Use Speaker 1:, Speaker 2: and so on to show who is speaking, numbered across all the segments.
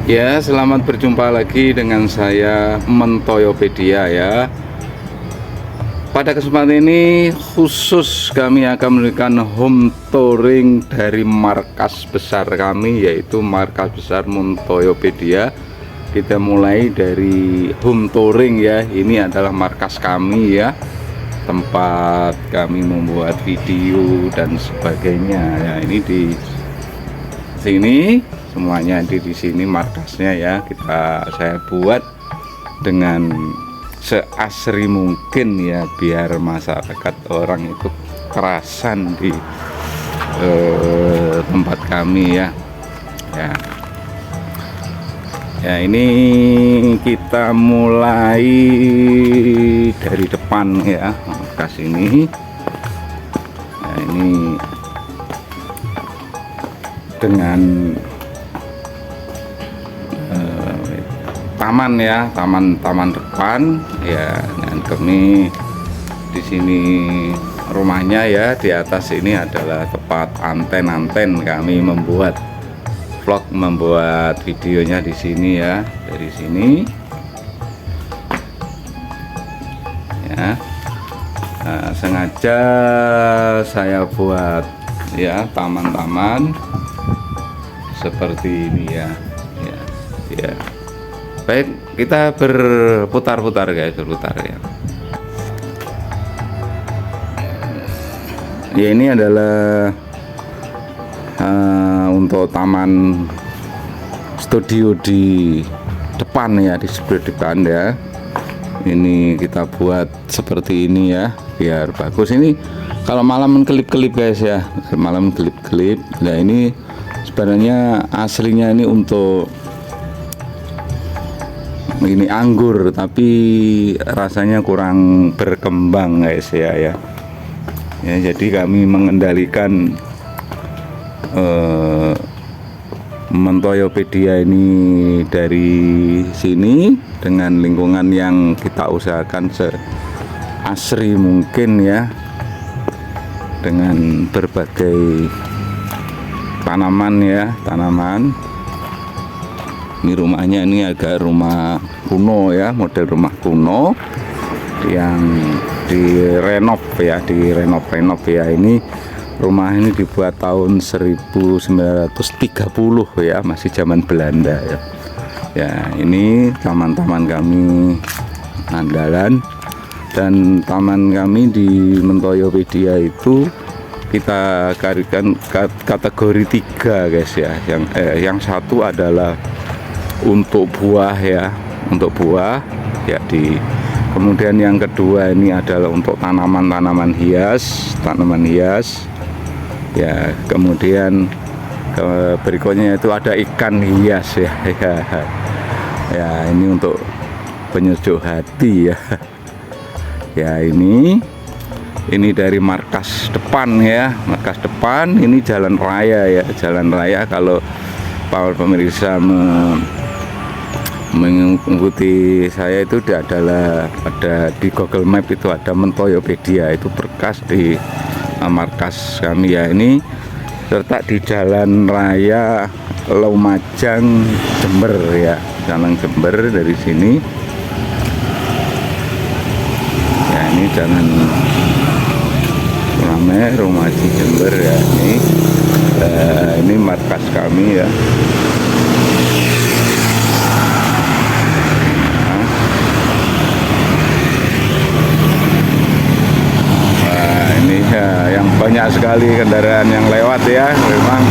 Speaker 1: Ya, selamat berjumpa lagi dengan saya Mentoyopedia ya. Pada kesempatan ini khusus kami akan memberikan home touring dari markas besar kami, yaitu markas besar Mentoyopedia. Kita mulai dari home touring ya. Ini adalah markas kami ya, tempat kami membuat video dan sebagainya ya. Ini di sini semuanya di sini markasnya ya. Saya buat dengan seasri mungkin ya, biar masyarakat orang itu kerasan di tempat kami ya. Ini kita mulai dari depan ya, markas ini. Nah, ini dengan taman ya, taman depan ya. Dan kami di sini rumahnya ya, di atas ini adalah tempat anten kami membuat vlog, membuat videonya di sini ya, dari sini ya. Nah, sengaja saya buat ya taman-taman seperti ini ya. Baik, kita berputar-putar guys, berputar ya. Ya, ini adalah untuk taman studio di depan ya, di sebelah depan ya. Ini kita buat seperti ini ya, biar bagus. Ini kalau malam kelip-kelip guys ya, malam kelip-kelip. Nah, ini sebenarnya aslinya ini untuk ini anggur, tapi rasanya kurang berkembang guys ya. Jadi kami mengendalikan Mentoyopedia ini dari sini dengan lingkungan yang kita usahakan seasri mungkin ya, dengan berbagai tanaman ya, tanaman. Ini rumahnya, ini agak rumah kuno ya, model rumah kuno yang direnov ya, direnov ya. Ini rumah ini dibuat tahun 1930 ya, masih zaman Belanda ya. Ya, ini taman-taman kami andalan, dan taman kami di Mentoyopedia itu kita kategori 3 guys ya. Yang satu adalah untuk buah ya, untuk buah ya. Kemudian yang kedua ini adalah untuk tanaman hias ya. Kemudian berikutnya itu ada ikan hias ya. Ya, ini untuk penyejuk hati ya. Ya, ini dari markas depan ya, markas depan. Ini jalan raya ya, jalan raya. Kalau para pemirsa mengikuti saya itu adalah ada di Google Map, itu ada Mentoyopedia, itu berkas di markas kami ya. Ini terletak di Jalan Raya Lumajang Jember ya, Jalan Jember dari sini ya. Ini Jalan Lumajang Jember ya. Ini markas kami ya. Yang banyak sekali kendaraan yang lewat ya. Memang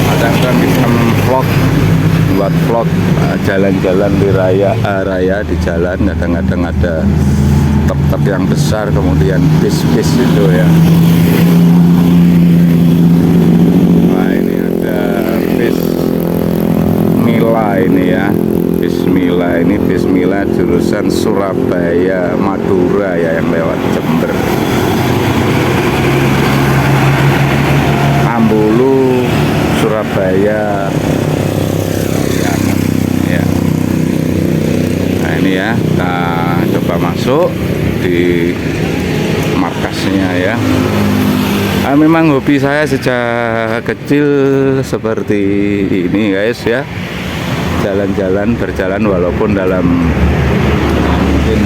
Speaker 1: kadang-kadang kita buat vlog jalan-jalan di raya di jalan. Kadang-kadang ada truk yang besar, kemudian bis-bis itu ya. Nah, ini ada bis Mila ini ya. Bismillah, ini Bismillah jurusan Surabaya Madura ya, yang lewat Jember. Ambulu Surabaya ya. Nah, ini ya, kita coba masuk di markasnya ya. Memang hobi saya sejak kecil seperti ini guys ya, jalan-jalan, berjalan walaupun dalam mungkin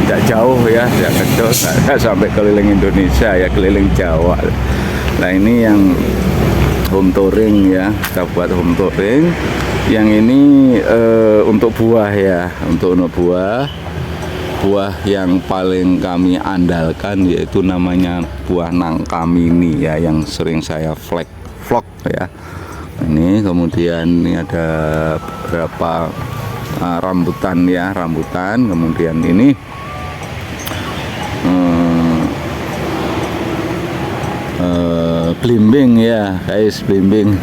Speaker 1: tidak jauh ya, tidak kecil, saya sampai keliling Indonesia ya, keliling Jawa. Nah ini yang home touring ya, kita buat home touring. Yang ini untuk buah ya, untuk buah yang paling kami andalkan yaitu namanya buah nangka mini ya, yang sering saya vlog ya. Ini kemudian ini ada beberapa rambutan ya, rambutan. Kemudian ini blimbing ya guys, blimbing.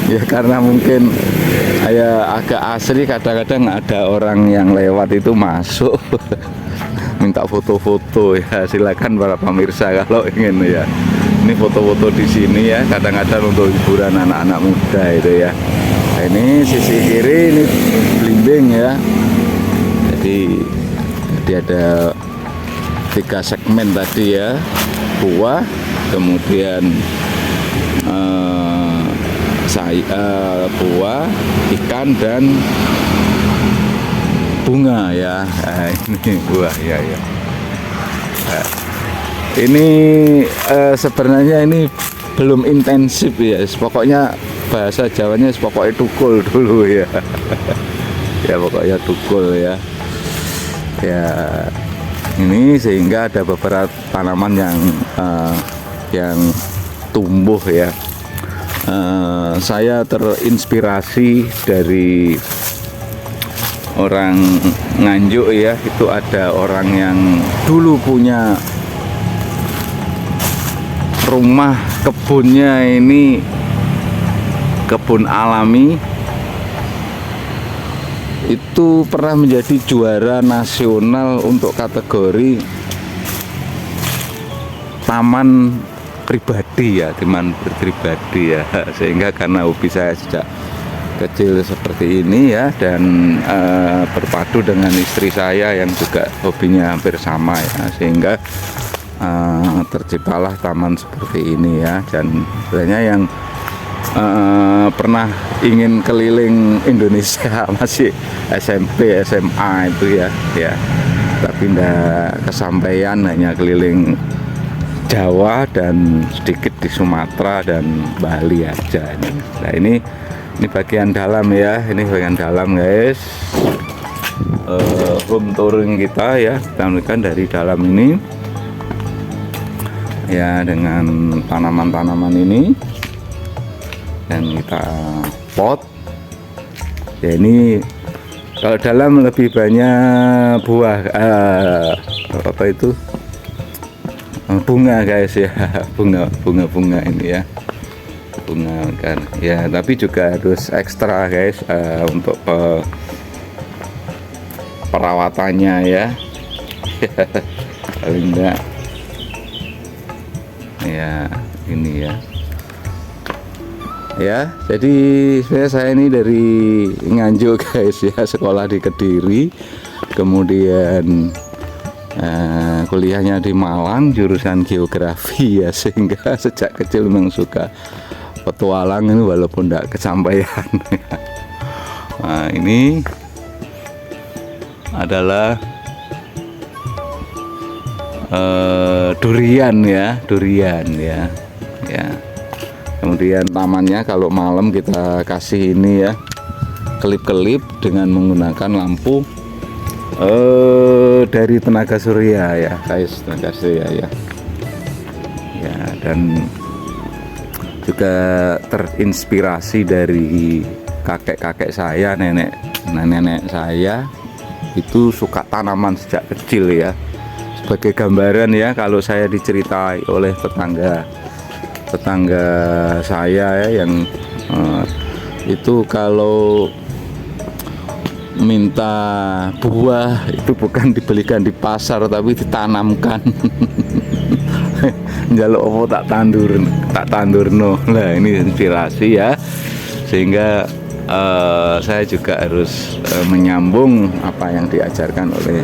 Speaker 1: Ya karena mungkin ya agak asri, kadang-kadang ada orang yang lewat itu masuk minta foto-foto ya, silakan para pemirsa kalau ingin ya. Ini foto-foto di sini ya, kadang-kadang untuk hiburan anak-anak muda itu ya. Nah, ini sisi kiri ini blimbing ya. Jadi ada 3 segmen tadi ya, buah, kemudian buah, ikan, dan bunga ya. Nah, ini buah ya. Nah, ini sebenarnya ini belum intensif ya, pokoknya bahasa Jawanya pokoknya tukul dulu ya. Ya pokoknya tukul ya. Ya ini sehingga ada beberapa tanaman yang tumbuh ya. Saya terinspirasi dari orang Nganjuk ya. Itu ada orang yang dulu punya rumah kebunnya ini kebun alami, itu pernah menjadi juara nasional untuk kategori taman pribadi ya, taman pribadi ya. Sehingga karena hobi saya sejak kecil seperti ini ya, dan berpadu dengan istri saya yang juga hobinya hampir sama ya, sehingga terciptalah taman seperti ini ya. Dan sebenarnya yang pernah ingin keliling Indonesia masih SMP SMA itu ya, tapi tidak kesampaian, hanya keliling Jawa dan sedikit di Sumatera dan Bali aja. Nah ini bagian dalam ya, ini bagian dalam guys, home touring kita ya, kita menunjukkan dari dalam ini ya, dengan tanaman-tanaman ini, dan kita pot ya. Ini kalau dalam lebih banyak buah, apa itu, bunga guys ya, bunga ini ya, bunga kan ya. Tapi juga harus ekstra guys untuk perawatannya ya. Paling enggak ya ini ya. Jadi sebenarnya saya ini dari Nganjuk guys ya, sekolah di Kediri, kemudian kuliahnya di Malang, jurusan geografi ya, sehingga sejak kecil memang suka petualang ini walaupun tidak kesampaian. Nah ini adalah durian ya, ya. Kemudian tamannya kalau malam kita kasih ini ya, kelip-kelip dengan menggunakan lampu dari tenaga surya ya guys, tenaga surya ya. Ya, dan juga terinspirasi dari kakek-kakek saya, nenek saya itu suka tanaman sejak kecil ya. Sebagai gambaran ya, kalau saya diceritai oleh tetangga saya ya, yang itu kalau minta buah itu bukan dibelikan di pasar tapi ditanamkan. Njaluk opo tak tandurno. Nah ini inspirasi ya, sehingga saya juga harus menyambung apa yang diajarkan oleh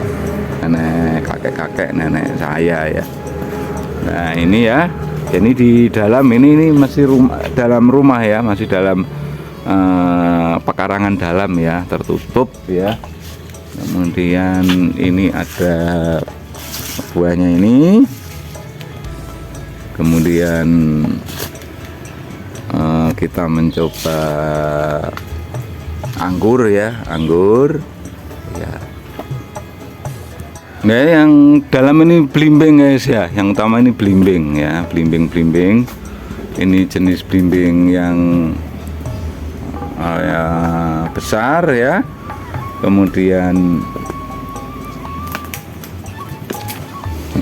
Speaker 1: kakek-kakek nenek saya ya. Nah ini ya, ini di dalam ini masih dalam rumah ya, masih dalam pekarangan dalam ya, tertutup ya. Kemudian ini ada buahnya ini. Kemudian kita mencoba anggur ya, anggur ya. Nah yang dalam ini belimbing guys ya, yang utama ini belimbing ya, belimbing. Ini jenis belimbing yang ya, besar ya. Kemudian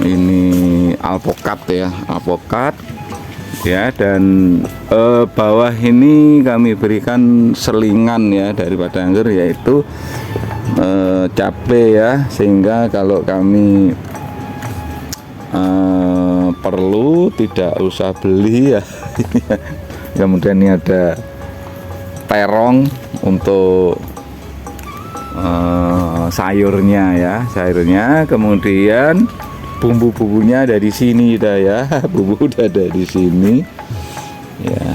Speaker 1: ini alpokat ya, alpokat ya. Dan bawah ini kami berikan selingan ya daripada anggur, yaitu cabai ya, sehingga kalau kami perlu tidak usah beli ya. Kemudian ini ada terong untuk sayurnya ya, sayurnya. Kemudian bumbu-bumbunya ada di sini dah ya, bumbu udah ada di sini ya,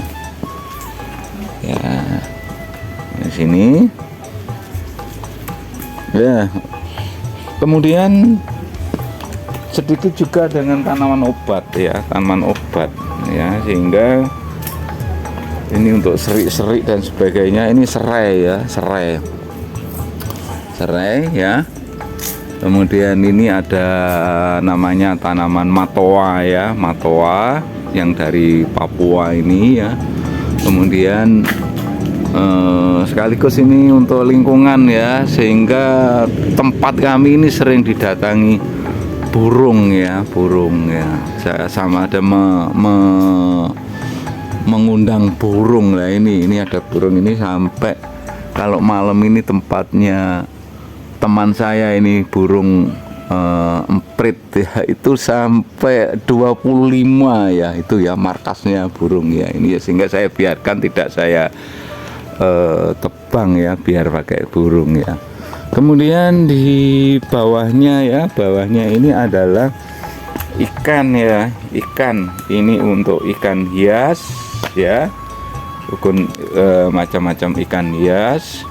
Speaker 1: ya di sini ya. Kemudian sedikit juga dengan tanaman obat ya, tanaman obat ya, sehingga ini untuk serik-serik dan sebagainya. Ini serai ya, serai ya. Kemudian ini ada namanya tanaman matoa ya, matoa yang dari Papua ini ya. Kemudian sekaligus ini untuk lingkungan ya, sehingga tempat kami ini sering didatangi burung ya, burung ya. Saya sama ada mengundang burung lah. Ini ada burung ini, sampai kalau malam ini tempatnya teman saya ini burung emprit ya, itu sampai 25 ya, itu ya markasnya burung ya ini ya, sehingga saya biarkan tidak saya tebang ya, biar pakai burung ya. Kemudian di bawahnya ya, bawahnya ini adalah ikan ya, ikan ini untuk ikan hias ya, macam-macam ikan hias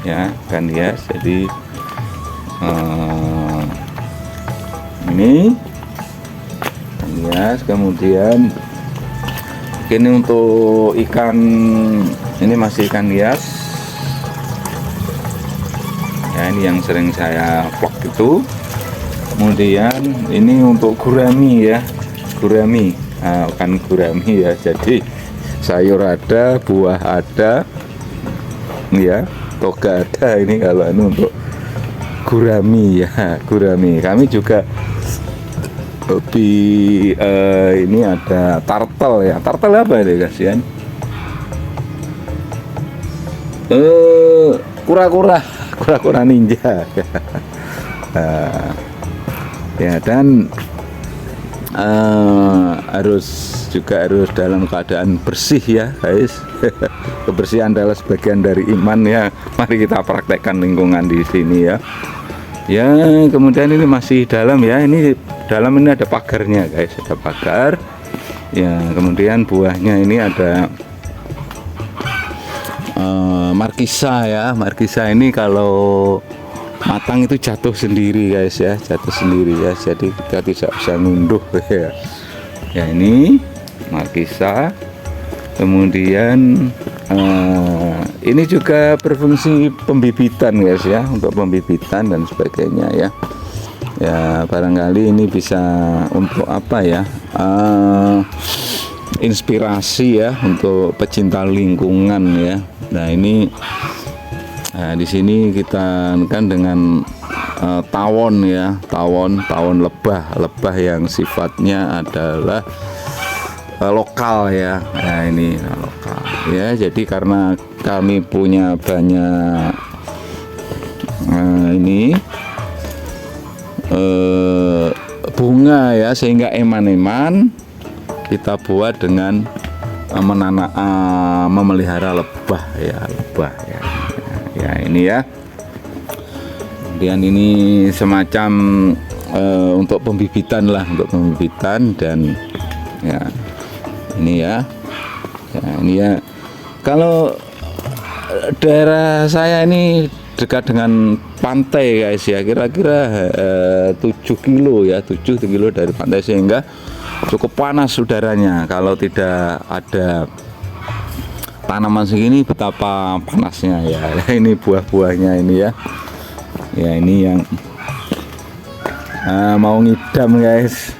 Speaker 1: ya, ikan hias. Jadi ini ikan hias. Kemudian ini untuk ikan, ini masih ikan hias ya, ini yang sering saya vlog itu. Kemudian ini untuk gurami ya, gurami, bukan gurami ya, jadi sayur ada, buah ada ya, toga ada. Ini kalau ini untuk gurami ya, gurami. Kami juga lebih ini ada turtle ya, turtle apa ini kasihan, kura-kura ninja ya. Dan harus dalam keadaan bersih ya guys. Kebersihan adalah sebagian dari iman ya. Mari kita praktekkan lingkungan di sini ya. Ya, kemudian ini masih dalam ya. Ini dalam, ini ada pagarnya guys, ada pagar ya. Kemudian buahnya ini ada markisa ya. Markisa ini kalau matang itu jatuh sendiri guys ya, jatuh sendiri ya, jadi kita tidak bisa ngunduh ya. Ya ini markisa. Kemudian ini juga berfungsi pembibitan guys ya, untuk pembibitan dan sebagainya ya. Ya barangkali ini bisa untuk apa ya, inspirasi ya untuk pecinta lingkungan ya. Nah ini di sini kita kan dengan tawon ya, tawon lebah yang sifatnya adalah lokal ya. Nah ini lokal ya, jadi karena kami punya banyak ini bunga ya, sehingga eman-eman kita buat dengan memelihara lebah ya, lebah ya. Ya ini ya. Kemudian ini semacam untuk pembibitan lah, untuk pembibitan. Dan ya ini ya, ini ya, kalau daerah saya ini dekat dengan pantai guys ya, kira-kira 7 kilo ya, 7 kilo dari pantai, sehingga cukup panas udaranya. Kalau tidak ada tanaman segini betapa panasnya ya. Ini buah-buahnya ini ya, ya ini yang mau ngidam guys,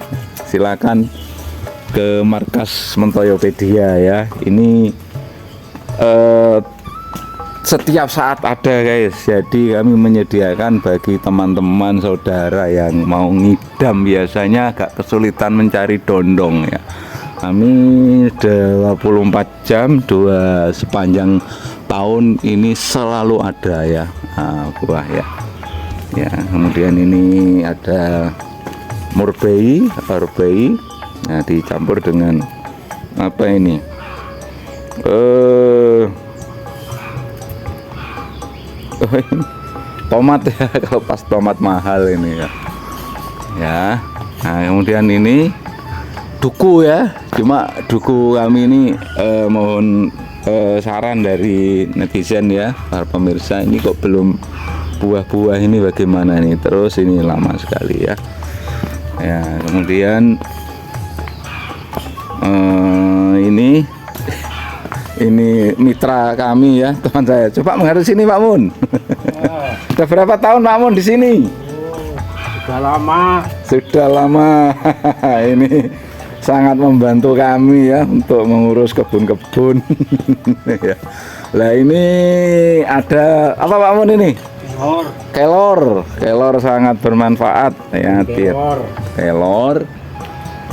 Speaker 1: silakan ke markas Mentoyopedia ya. Ini setiap saat ada guys, jadi kami menyediakan bagi teman-teman saudara yang mau ngidam, biasanya agak kesulitan mencari dondong ya. Kami 24 jam sepanjang tahun ini selalu ada ya, buah ya. Ya, kemudian ini ada murbei, nah dicampur dengan apa ini? Tomat ya, kalau pas tomat mahal ini ya. Ya, nah kemudian ini duku ya, cuma duku kami ini mohon saran dari netizen ya, para pemirsa, ini kok belum buah-buah ini bagaimana nih, terus ini lama sekali ya. Ya, kemudian ini mitra kami ya, teman saya. Coba menghadap sini Pak Mun. Sudah berapa tahun Pak Mun di sini?
Speaker 2: Sudah lama.
Speaker 1: Sudah lama. Ini sangat membantu kami ya untuk mengurus kebun-kebun. Ya. Lah ini ada apa Pak Mun ini? Kelor sangat bermanfaat ya. Kelor.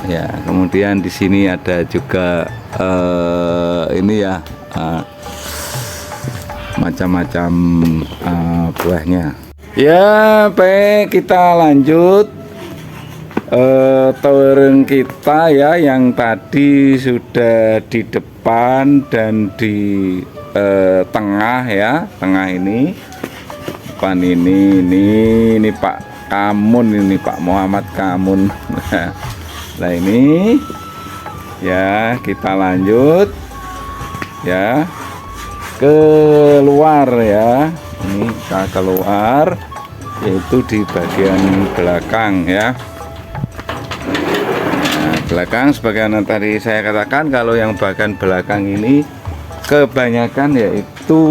Speaker 1: Ya, kemudian di sini ada juga ini ya, macam-macam buahnya. Ya, baik, kita lanjut touring kita ya, yang tadi sudah di depan dan di tengah ya, tengah ini, depan ini Pak Kamun, ini Pak Muhammad Kamun. Nah ini ya, kita lanjut ya keluar ya, ini kita keluar, yaitu di bagian belakang ya. Nah, belakang sebagaimana tadi saya katakan, kalau yang bagian belakang ini kebanyakan yaitu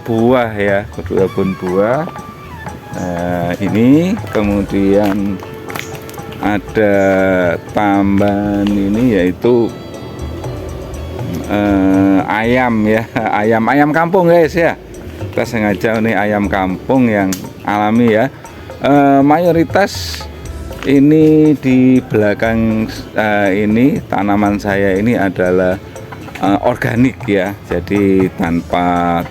Speaker 1: buah ya, kebun buah. Ini kemudian ada tambahan ini yaitu ayam ya, ayam kampung guys ya. Kita sengaja ini ayam kampung yang alami ya. Mayoritas ini di belakang ini tanaman saya ini adalah organik ya, jadi tanpa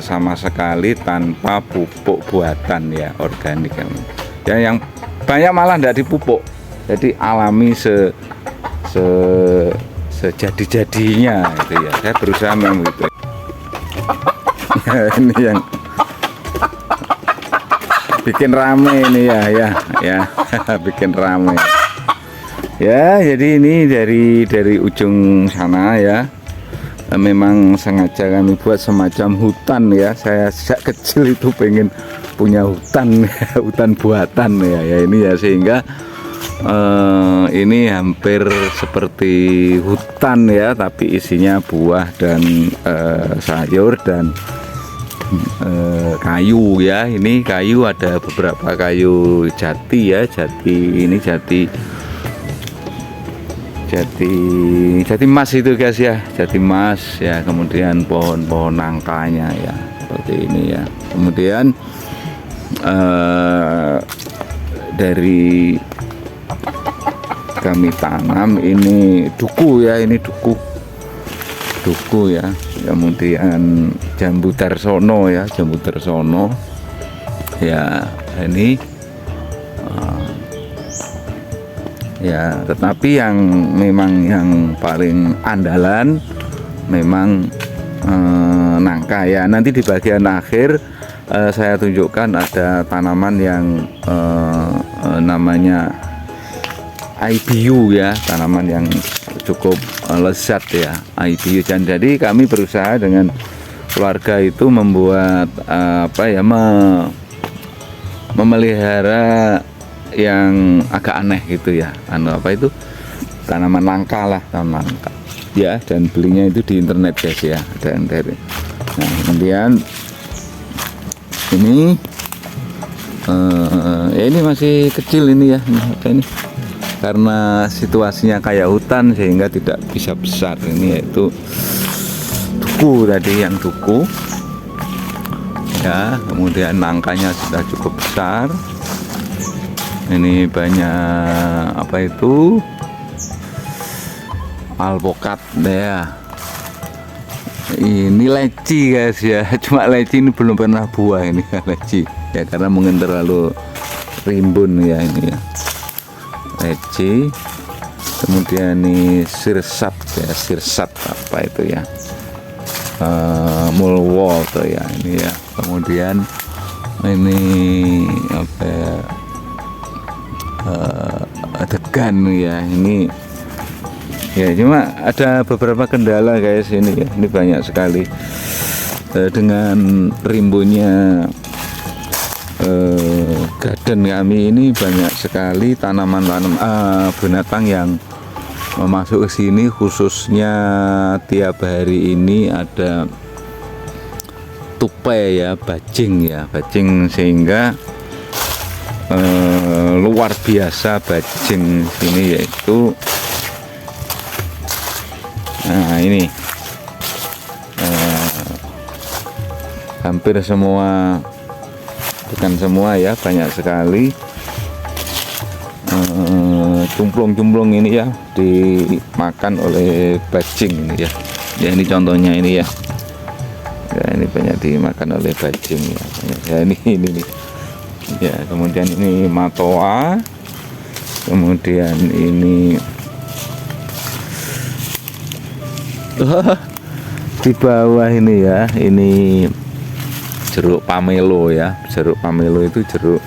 Speaker 1: sama sekali tanpa pupuk buatan ya, organik ya. Yang banyak malah tidak dipupuk, jadi alami sejadi-jadinya itu ya. Saya berusaha memang gitu. Ya, ini yang bikin rame ini ya, bikin rame. Ya, jadi ini dari ujung sana ya. Memang sengaja kami buat semacam hutan ya. Saya sejak kecil itu pengen punya hutan, hutan buatan ya, ini ya, sehingga ini hampir seperti hutan ya, tapi isinya buah dan sayur dan kayu ya. Ini kayu, ada beberapa kayu jati ya, jati emas itu guys ya, jati emas ya. Kemudian pohon-pohon nangkanya ya, seperti ini ya. Kemudian dari kami tanam ini duku ya, ini duku ya. Kemudian jambu darsono ya, ya, ini ya. Tetapi yang memang yang paling andalan memang nangka ya. Nanti di bagian akhir saya tunjukkan ada tanaman yang namanya IBU ya, tanaman yang cukup lezat ya, IBU. Dan jadi kami berusaha dengan keluarga itu membuat memelihara yang agak aneh gitu ya, tanaman langka lah, tanaman langka ya, dan belinya itu di internet guys ya. Dan dari kemudian ini ini masih kecil ini ya, ini karena situasinya kayak hutan sehingga tidak bisa besar. Ini yaitu duku tadi, yang duku ya. Kemudian nangkanya sudah cukup besar. Ini banyak alpokat ya. Ini leci guys ya, cuma leci ini belum pernah buah ini leci ya, karena mungkin terlalu rimbun ya ini ya, leci. Kemudian ini sirsat ya, sirsat apa itu ya, mulwo tuh ya ini ya. Kemudian ini degan ya, ini ya, cuma ada beberapa kendala guys ini ya. Ini banyak sekali dengan rimbunnya garden kami ini, banyak sekali tanaman-tanaman binatang yang masuk ke sini. Khususnya tiap hari ini ada tupai ya, bajing ya, bajing, sehingga luar biasa bajing sini, yaitu ini hampir semua, bukan semua ya, banyak sekali cumplung-cumplung ini ya, dimakan oleh bajing ini ya. Ya ini contohnya ini ya. Ya ini banyak dimakan oleh bajing ya. Ya ini nih. Ya, kemudian ini matoa. Kemudian ini di bawah ini ya, ini jeruk pamelo ya. Jeruk pamelo itu jeruk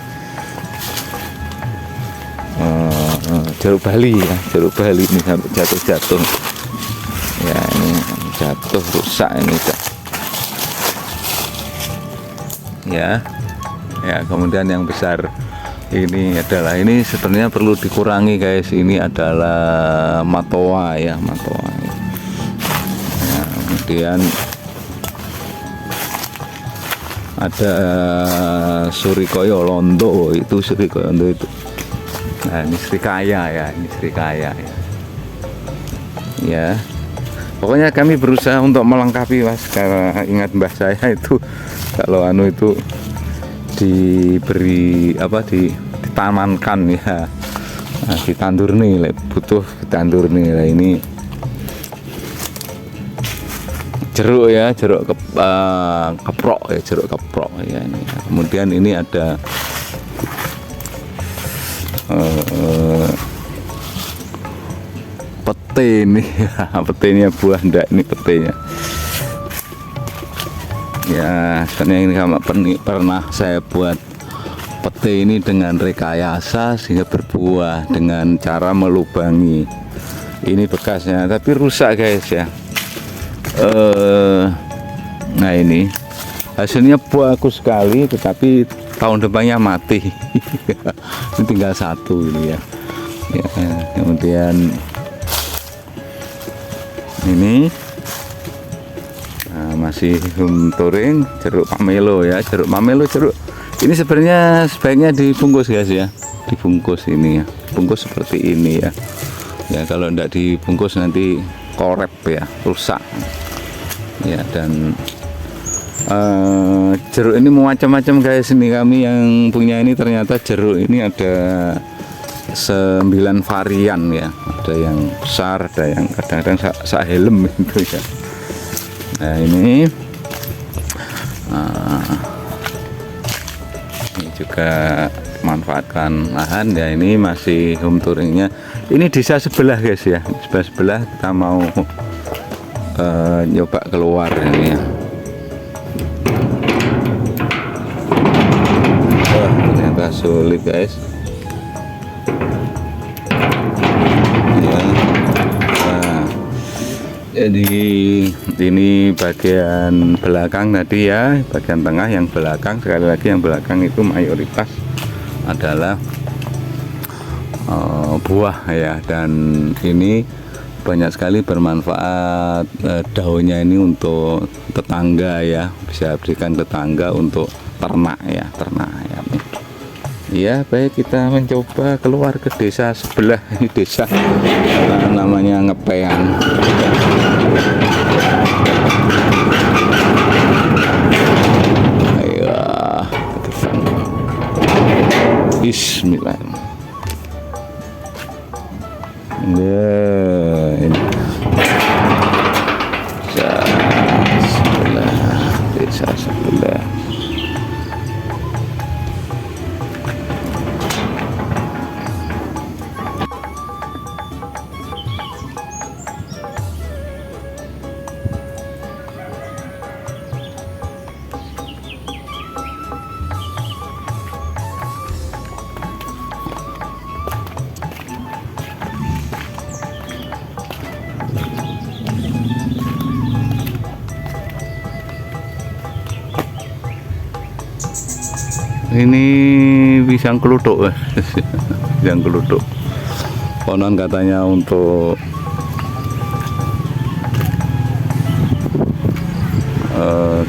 Speaker 1: Bali ya, jeruk Bali ini sampai jatuh-jatuh ya, ini jatuh rusak ini ya. Ya, kemudian yang besar ini adalah, ini sebenarnya perlu dikurangi guys, ini adalah matoa ya, matoa ya. Ya, kemudian ada surikoyo londo, itu surikoyo londo itu. Nah, ini srikaya ya, ini srikaya ya. Ya, pokoknya kami berusaha untuk melengkapi mas, karena ingat mbah saya itu kalau itu diberi ditamankan ya, ditandur nih, butuh ditandur nih lah. Ini jeruk ya, jeruk keprok ya, jeruk keprok ya ini. Kemudian ini ada pete ini ya, petenya buah ndak, ini petenya ya. Sebenarnya ini pernah saya buat pete ini dengan rekayasa sehingga berbuah dengan cara melubangi. Ini bekasnya, tapi rusak guys ya. Nah ini hasilnya bagus sekali, tetapi tahun depannya mati. Ini tinggal satu ini ya. Ya, kemudian ini masih touring jeruk pamelo ya, jeruk pamelo, jeruk ini sebenarnya sebaiknya dibungkus guys ya, dibungkus ini ya, dibungkus seperti ini ya. Ya kalau tidak dibungkus nanti korep ya, rusak ya. Dan jeruk ini macam-macam guys, ini kami yang punya ini ternyata jeruk ini ada 9 varian ya, ada yang besar, ada yang kadang-kadang sahelm itu ya. Nah ini juga manfaatkan lahan ya. Ini masih home touringnya, ini desa sebelah guys ya, sebelah kita mau nyoba keluar ini ya. agak sulit guys ya. Nah, jadi ini bagian belakang tadi ya, bagian tengah, yang belakang sekali lagi yang belakang itu mayoritas adalah buah ya, dan ini banyak sekali bermanfaat. Daunnya ini untuk tetangga ya, bisa berikan tetangga untuk ternak ya, ternak ya. Ya baik, kita mencoba keluar ke desa sebelah. Ini desa namanya Ngepean. Ayo, Bismillah. Ya, ini desa sebelah. Ini pisang kelutuk, pisang kelutuk. Konon katanya untuk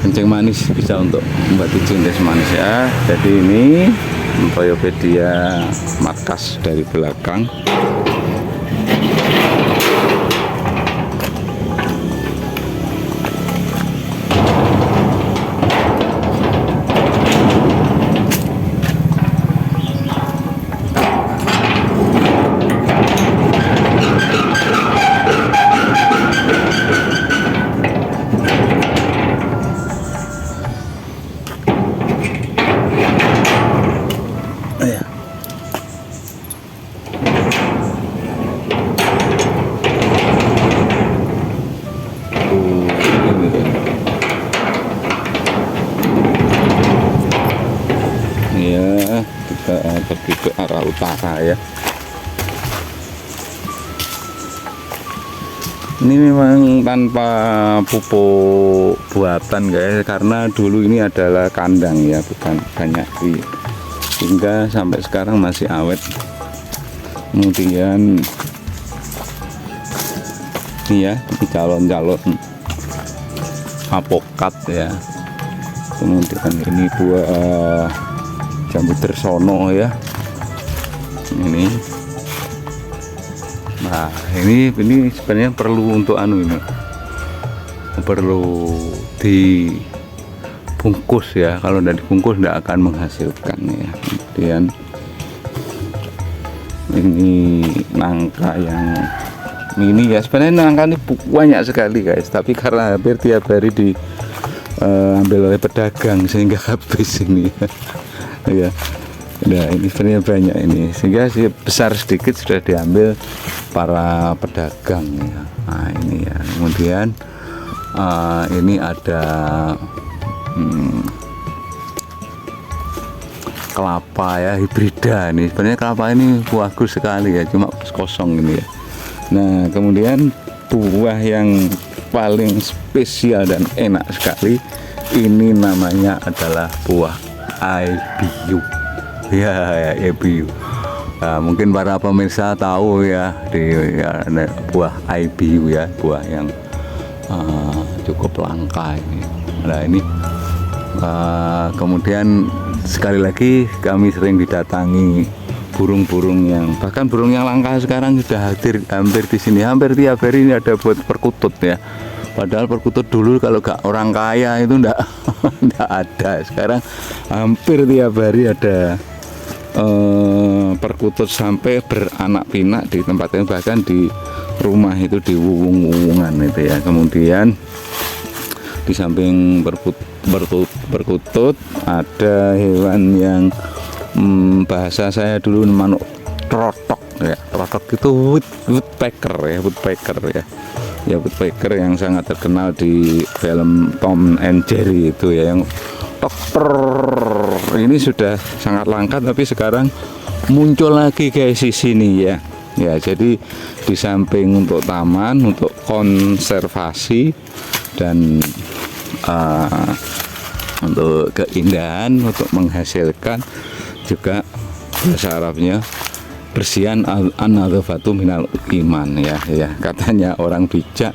Speaker 1: kencing manis, bisa untuk membantu kencing manis ya. Jadi ini Toyopedia markas dari belakang. Ya, kita pergi ke arah utara ya. Ini memang tanpa pupuk buatan guys, karena dulu ini adalah kandang ya, bukan banyak hingga sampai sekarang masih awet. Kemudian ini ya, calon-calon apokat ya. Kemudian ini buah jambu tersono ya. Ini. Nah, ini sebenarnya perlu untuk ini. Perlu dibungkus ya. Kalau tidak dibungkus tidak akan menghasilkan ya. Kemudian ini nangka yang ini ya, sebenarnya nangka ini banyak sekali guys, tapi karena hampir tiap hari diambil oleh pedagang sehingga habis ini ya. Nah, ini sebenarnya banyak ini, sehingga besar sedikit sudah diambil para pedagang ya. Nah ini ya, kemudian ini ada kelapa ya, hibrida. Ini sebenarnya kelapa ini bagus sekali ya, cuma kosong ini ya. Nah kemudian buah yang paling spesial dan enak sekali ini namanya adalah buah IBU ya, IBU. Nah, mungkin para pemirsa tahu ya, buah IBU ya, buah yang cukup langka ini. Nah ini kemudian sekali lagi kami sering didatangi burung-burung yang, bahkan burung yang langka sekarang sudah hadir hampir di sini. Hampir tiap hari ini ada buat perkutut ya. Padahal perkutut dulu kalau gak orang kaya itu enggak ada. Sekarang hampir tiap hari ada perkutut sampai beranak pinak di tempat ini, bahkan di rumah itu di wuwung-wuwungan itu ya. Kemudian di samping perkutut ada hewan yang bahasa saya dulu manuk trotok ya. Trotok itu woodpecker ya, woodpecker ya. Ya woodpecker yang sangat terkenal di film Tom and Jerry itu ya, yang dokter ini sudah sangat langka, tapi sekarang muncul lagi guys di sini ya. Ya, jadi di samping untuk taman, untuk konservasi dan untuk keindahan, untuk menghasilkan juga bahasa Arabnya bersihan an-nadzafatu minal iman ya. Katanya orang bijak,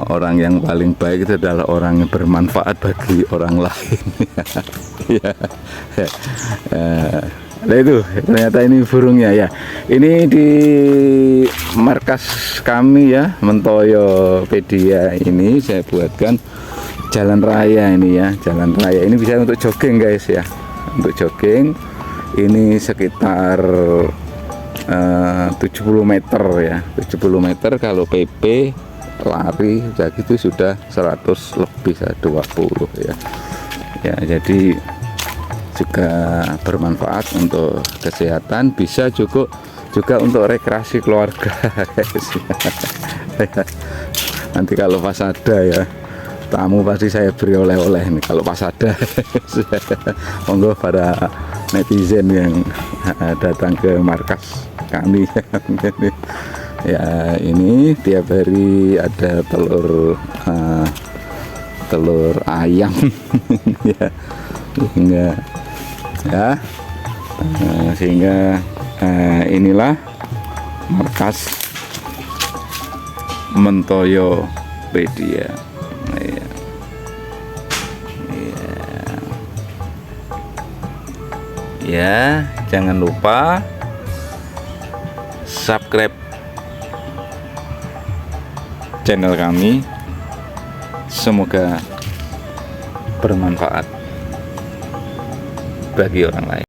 Speaker 1: orang yang paling baik itu adalah orang yang bermanfaat bagi orang lain. Nah itu ternyata ini burungnya ya. Ini di markas kami ya, Mentoyopedia ini saya buatkan jalan raya ini ya. Jalan raya ini bisa untuk jogging guys ya. Untuk jogging ini sekitar 70 meter ya. 70 meter kalau PP lari udah gitu sudah 100 lebih 120 ya. Ya, jadi juga bermanfaat untuk kesehatan, bisa juga untuk rekreasi keluarga guys. Nanti kalau pas ada ya tamu pasti saya beri oleh-oleh nih kalau pas ada. Monggo para netizen yang datang ke markas kami. Ya, ini tiap hari ada telur ayam ya, sehingga inilah markas Mentoyopedia. Ya, jangan lupa subscribe channel kami. Semoga bermanfaat bagi orang lain.